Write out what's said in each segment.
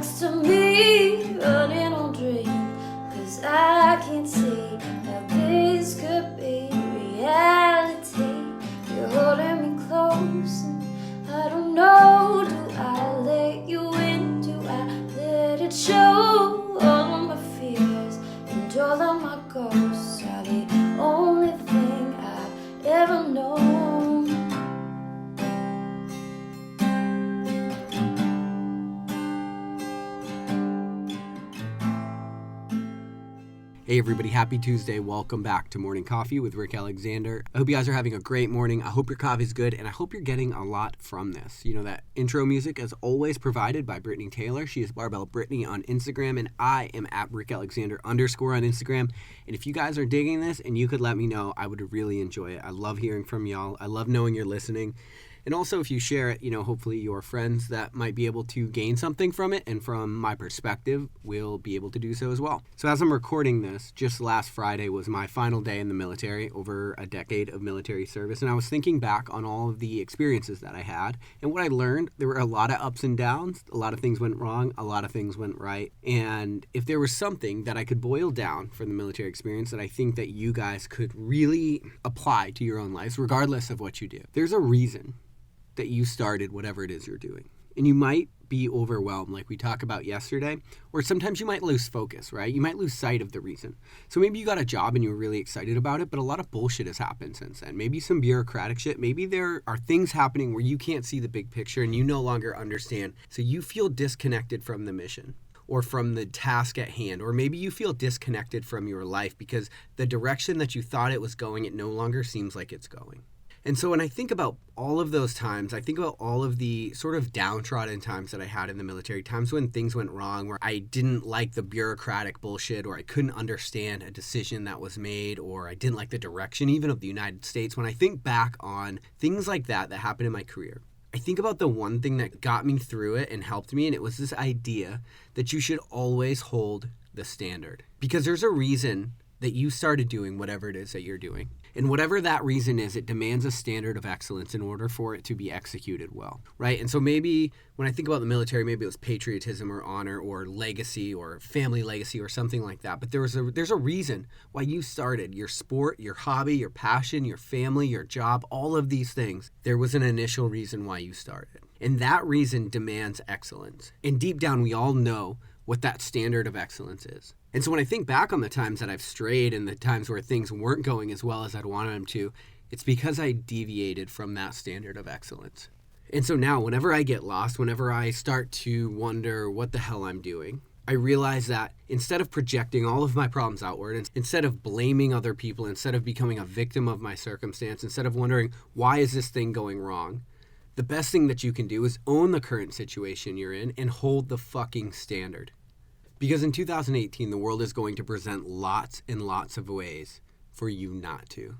next to me, running on dream. Cause I can't see how this could be reality. You're holding me close and I don't know, do I let you in? Do I let it show? All of my fears and all of my ghosts are the only thing I've ever known. Hey everybody, happy Tuesday. Welcome back to Morning Coffee with Rick Alexander. I hope you guys are having a great morning. I hope your coffee's good, and I hope you're getting a lot from this. You know, that intro music is always provided by Brittany Taylor. She is Barbell Brittany on Instagram, and I am at Rick Alexander _ on Instagram. And if you guys are digging this and you could let me know, I would really enjoy it. I love hearing from y'all. I love knowing you're listening. And also, if you share it, hopefully your friends that might be able to gain something from it, and from my perspective, will be able to do so as well. So as I'm recording this, just last Friday was my final day in the military, over a decade of military service, and I was thinking back on all of the experiences that I had, and what I learned. There were a lot of ups and downs, a lot of things went wrong, a lot of things went right, and if there was something that I could boil down from the military experience that I think that you guys could really apply to your own lives, regardless of what you do, there's a reason that you started whatever it is you're doing. And you might be overwhelmed like we talked about yesterday, or sometimes you might lose focus, right? You might lose sight of the reason. So maybe you got a job and you were really excited about it, but a lot of bullshit has happened since then. Maybe some bureaucratic shit. Maybe there are things happening where you can't see the big picture and you no longer understand. So you feel disconnected from the mission or from the task at hand, or maybe you feel disconnected from your life because the direction that you thought it was going, it no longer seems like it's going. And so when I think about all of those times, I think about all of the sort of downtrodden times that I had in the military, times when things went wrong, where I didn't like the bureaucratic bullshit, or I couldn't understand a decision that was made, or I didn't like the direction even of the United States. When I think back on things like that happened in my career, I think about the one thing that got me through it and helped me, and it was this idea that you should always hold the standard. Because there's a reason that you started doing whatever it is that you're doing. And whatever that reason is, it demands a standard of excellence in order for it to be executed well, right? And so maybe when I think about the military, maybe it was patriotism or honor or legacy or family legacy or something like that. But there's a reason why you started your sport, your hobby, your passion, your family, your job, all of these things. There was an initial reason why you started. And that reason demands excellence. And deep down, we all know what that standard of excellence is. And so when I think back on the times that I've strayed and the times where things weren't going as well as I'd wanted them to, it's because I deviated from that standard of excellence. And so now whenever I get lost, whenever I start to wonder what the hell I'm doing, I realize that instead of projecting all of my problems outward, and instead of blaming other people, instead of becoming a victim of my circumstance, instead of wondering, why is this thing going wrong? The best thing that you can do is own the current situation you're in and hold the fucking standard. Because in 2018, the world is going to present lots and lots of ways for you not to.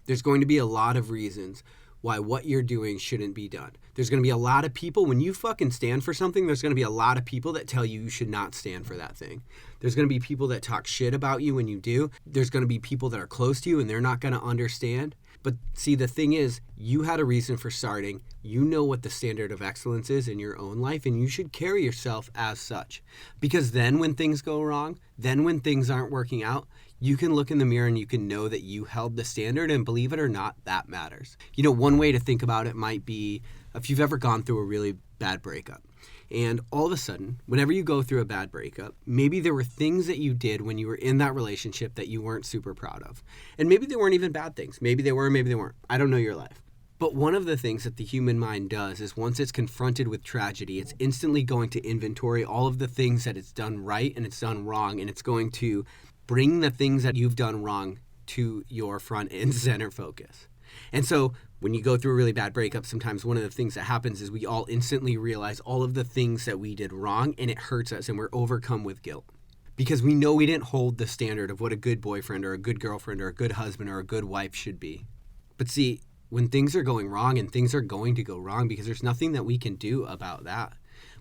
There's going to be a lot of reasons why what you're doing shouldn't be done. There's going to be a lot of people, when you fucking stand for something, there's going to be a lot of people that tell you should not stand for that thing. There's going to be people that talk shit about you when you do. There's going to be people that are close to you and they're not going to understand. But see, the thing is, you had a reason for starting. You know what the standard of excellence is in your own life, and you should carry yourself as such. Because then when things go wrong, then when things aren't working out, you can look in the mirror and you can know that you held the standard, and believe it or not, that matters. One way to think about it might be if you've ever gone through a really bad breakup. And all of a sudden, whenever you go through a bad breakup, maybe there were things that you did when you were in that relationship that you weren't super proud of. And maybe they weren't even bad things. Maybe they were, maybe they weren't. I don't know your life. But one of the things that the human mind does is once it's confronted with tragedy, it's instantly going to inventory all of the things that it's done right and it's done wrong. And it's going to bring the things that you've done wrong to your front and center focus. And so when you go through a really bad breakup, sometimes one of the things that happens is we all instantly realize all of the things that we did wrong, and it hurts us, and we're overcome with guilt. Because we know we didn't hold the standard of what a good boyfriend or a good girlfriend or a good husband or a good wife should be. But see, when things are going wrong, and things are going to go wrong because there's nothing that we can do about that.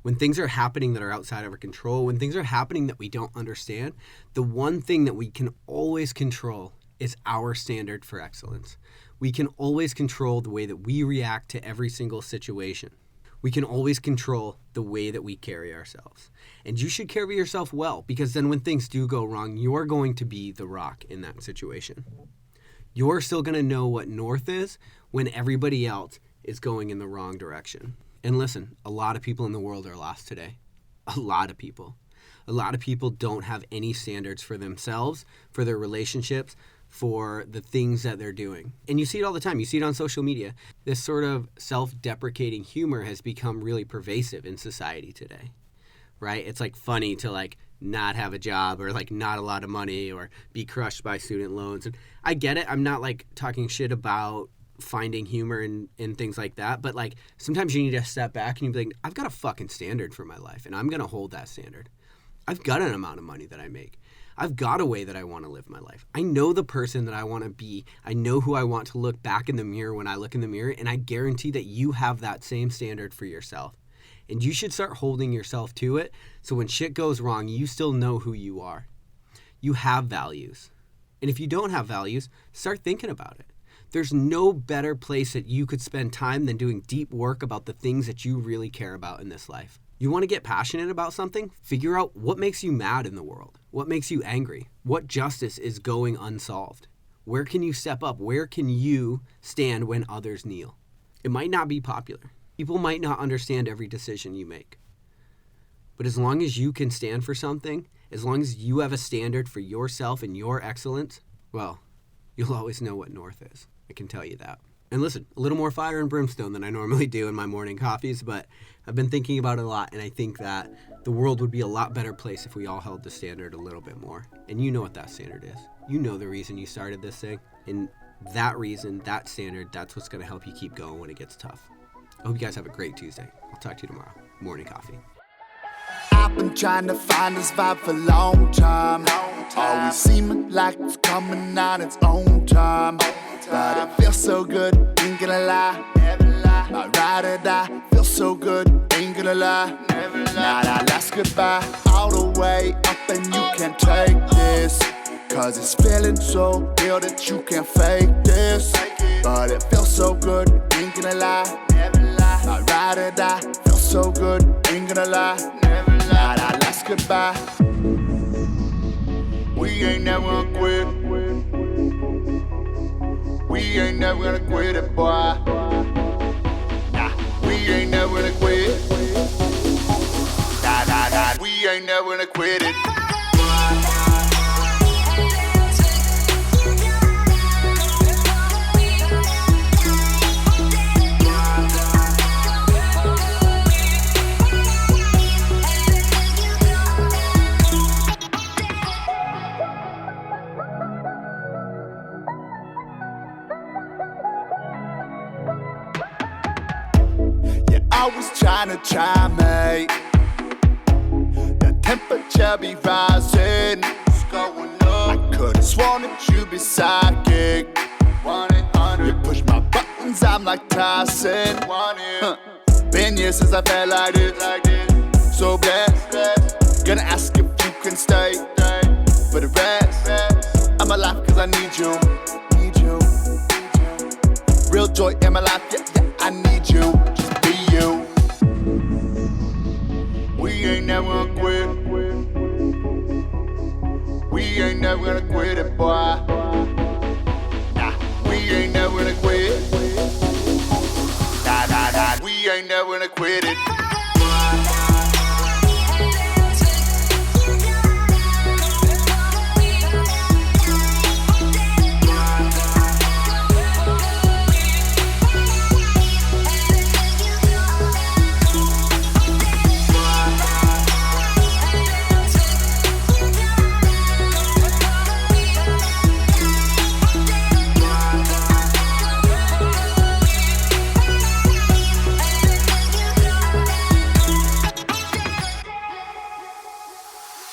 When things are happening that are outside of our control, when things are happening that we don't understand, the one thing that we can always control is our standard for excellence. We can always control the way that we react to every single situation. We can always control the way that we carry ourselves. And you should carry yourself well, because then when things do go wrong, you're going to be the rock in that situation. You're still going to know what north is when everybody else is going in the wrong direction. And listen, a lot of people in the world are lost today. A lot of people. A lot of people don't have any standards for themselves, for their relationships, for the things that they're doing. And you see it all the time. You see it on social media. This sort of self-deprecating humor has become really pervasive in society today, right? It's like funny to like not have a job or like not a lot of money or be crushed by student loans. And I get it. I'm not like talking shit about finding humor and things like that. But like sometimes you need to step back and you be like, I've got a fucking standard for my life and I'm going to hold that standard. I've got an amount of money that I make. I've got a way that I want to live my life. I know the person that I want to be. I know who I want to look back in the mirror when I look in the mirror, and I guarantee that you have that same standard for yourself. And you should start holding yourself to it so when shit goes wrong, you still know who you are. You have values. And if you don't have values, start thinking about it. There's no better place that you could spend time than doing deep work about the things that you really care about in this life. You want to get passionate about something? Figure out what makes you mad in the world. What makes you angry? What justice is going unsolved? Where can you step up? Where can you stand when others kneel? It might not be popular. People might not understand every decision you make. But as long as you can stand for something, as long as you have a standard for yourself and your excellence, well, you'll always know what north is. I can tell you that. And listen, a little more fire and brimstone than I normally do in my morning coffees, but I've been thinking about it a lot, and I think that the world would be a lot better place if we all held the standard a little bit more. And you know what that standard is. You know the reason you started this thing. And that reason, that standard, that's what's going to help you keep going when it gets tough. I hope you guys have a great Tuesday. I'll talk to you tomorrow. Morning coffee. I've been trying to find this vibe for a long time. Always seeming like it's coming on its own time. But it feels so good, ain't gonna lie. My ride or die, feels so good, ain't gonna lie. Now that last goodbye, all the way up and you can't take this. Cause it's feeling so real that you can't fake this. But it feels so good, ain't gonna lie. My ride or die, feels so good, ain't gonna lie. Now that last goodbye, we ain't never gonna quit. We ain't never gonna quit it, boy. Nah, we ain't never gonna quit. Nah, we ain't never gonna quit it. Always trying to chime me. The temperature be rising. What's going on? I could've sworn that you'd be psychic. 1-800. You push my buttons, I'm like Tyson. Been years since I felt like this. So blessed. Gonna ask if you can stay. For the rest, I'm alive cause I need you. Real joy in my life, yeah, I need you. Just be you. We ain't never gonna quit. We ain't never gonna quit it, boy. Nah, we ain't never gonna quit. Nah, we ain't never gonna quit it.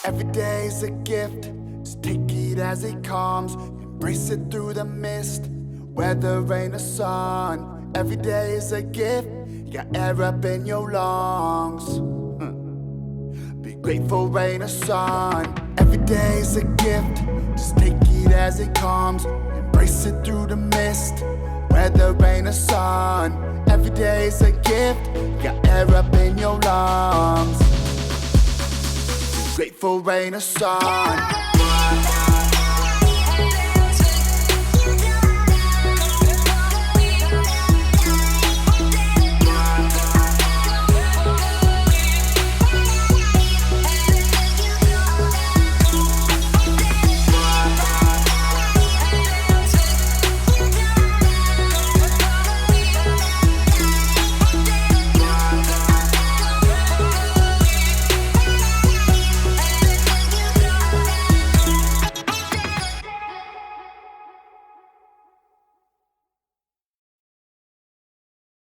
Every day's a gift, just take it as it comes. Embrace it through the mist, weather, rain or sun. Every day is a gift, you got air up in your lungs. Be grateful, rain or sun. Every day's a gift, just take it as it comes. Embrace it through the mist, weather weather, rain or sun. Every day is a gift, got air up in your lungs. Be grateful, rain or sun.